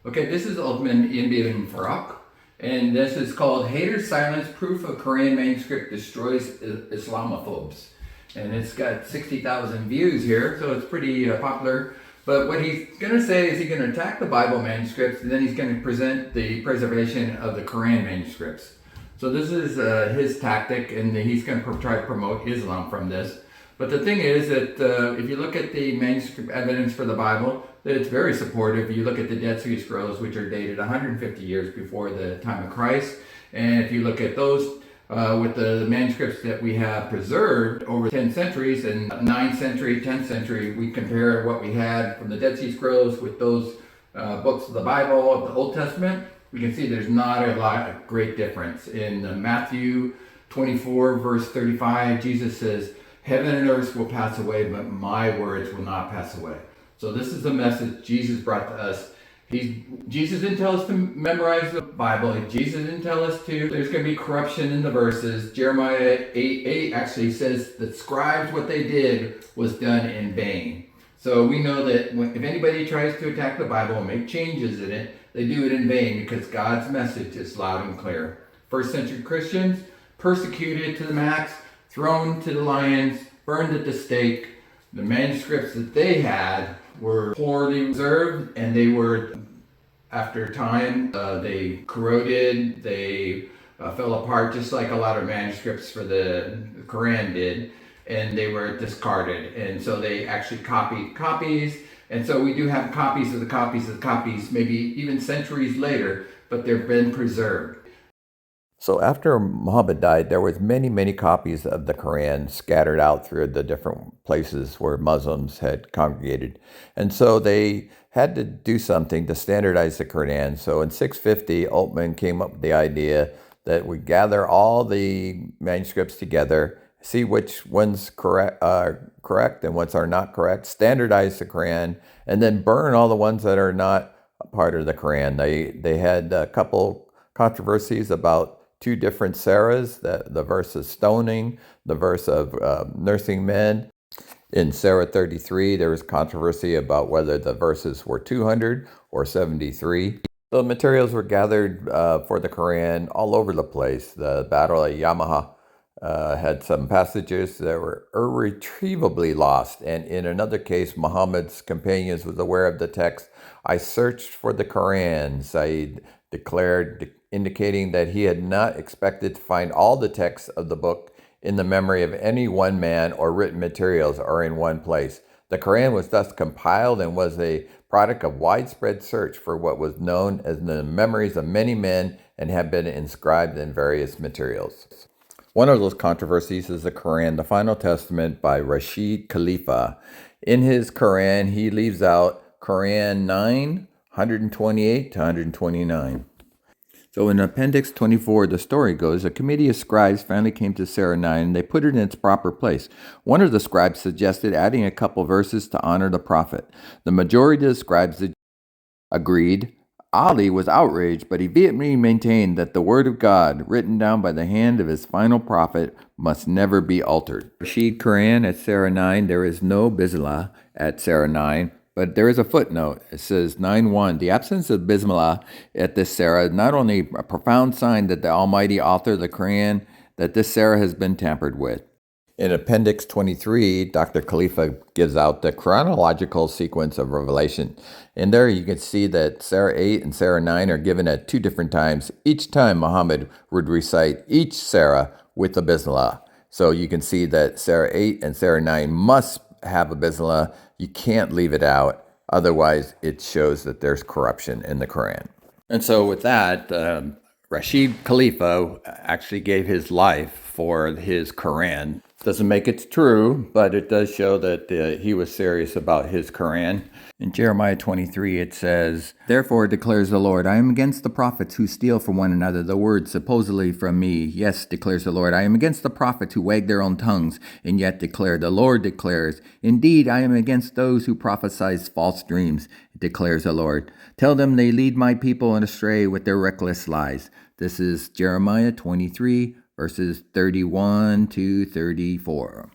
Okay, this is Uthman in Farak, and this is called Haters Silence Proof of Quran Manuscript Destroys Islamophobes. And it's got 60,000 views here, so it's pretty popular. But what he's going to say is he's going to attack the Bible manuscripts, and then he's going to present the preservation of the Quran manuscripts. So this is his tactic, and he's going to try to promote Islam from this. But the thing is that if you look at the manuscript evidence for the Bible, that it's very supportive. You look at the Dead Sea Scrolls, which are dated 150 years before the time of Christ. And if you look at those with the manuscripts that we have preserved over 10 centuries and 9th century, 10th century, we compare what we had from the Dead Sea Scrolls with those books of the Bible, of the Old Testament. We can see there's not a lot of great difference. In Matthew 24, verse 35, Jesus says, "Heaven and earth will pass away, but my words will not pass away." So this is the message Jesus brought to us. Jesus didn't tell us to memorize the Bible. Jesus didn't tell us to. There's going to be corruption in the verses. Jeremiah 8:8 actually says that scribes, what they did was done in vain. So we know that if anybody tries to attack the Bible and make changes in it, they do it in vain because God's message is loud and clear. First century Christians, persecuted to the max, thrown to the lions, burned at the stake. The manuscripts that they had were poorly preserved, and they were, after time, they corroded, they fell apart, just like a lot of manuscripts for the Quran did, and they were discarded. And so they actually copied copies, and so we do have copies of the copies of the copies, maybe even centuries later, but they've been preserved. So after Muhammad died, there was many copies of the Quran scattered out through the different places where Muslims had congregated. And so they had to do something to standardize the Quran. So in 650, Uthman came up with the idea that we gather all the manuscripts together, see which ones are correct and which are not correct, standardize the Quran, and then burn all the ones that are not part of the Quran. They had a couple controversies about two different Sarahs, the verse of stoning, the verse of nursing men. In Sarah 33, there was controversy about whether the verses were 200 or 73. The materials were gathered for the Quran all over the place. The Battle of Yamaha had some passages that were irretrievably lost. And in another case, Muhammad's companions was aware of the text. "I searched for the Quran," Said declared, indicating that he had not expected to find all the texts of the book in the memory of any one man or written materials or in one place. The Quran was thus compiled and was a product of widespread search for what was known as the memories of many men and had been inscribed in various materials. One of those controversies is the Quran, the Final Testament by Rashid Khalifa. In his Quran, he leaves out Quran 9, 128 to 129. So in Appendix 24, the story goes, a committee of scribes finally came to Surah 9 and they put it in its proper place. One of the scribes suggested adding a couple verses to honor the prophet. The majority of the scribes agreed. Ali was outraged, but he vehemently maintained that the word of God, written down by the hand of his final prophet, must never be altered. Rashid Quran at Surah 9, there is no Bismillah at Surah 9. But there is a footnote. It says 9:1. The absence of Bismillah at this Surah is not only a profound sign that the Almighty authored the Quran, that this Surah has been tampered with. In Appendix 23, Dr. Khalifa gives out the chronological sequence of revelation. And there you can see that Surah 8 and Surah 9 are given at two different times. Each time Muhammad would recite each Surah with a Bismillah. So you can see that Surah 8 and Surah 9 must have a Bismillah. You can't leave it out. Otherwise, it shows that there's corruption in the Quran. And so with that, Rashid Khalifa actually gave his life for his Quran. Doesn't make it true, but it does show that he was serious about his Quran. In Jeremiah 23, it says, "Therefore declares the Lord, I am against the prophets who steal from one another the words supposedly from me. Yes, declares the Lord, I am against the prophets who wag their own tongues, and yet declare, the Lord declares, indeed, I am against those who prophesy false dreams, declares the Lord. Tell them they lead my people astray with their reckless lies." This is Jeremiah 23, verses 31 to 34.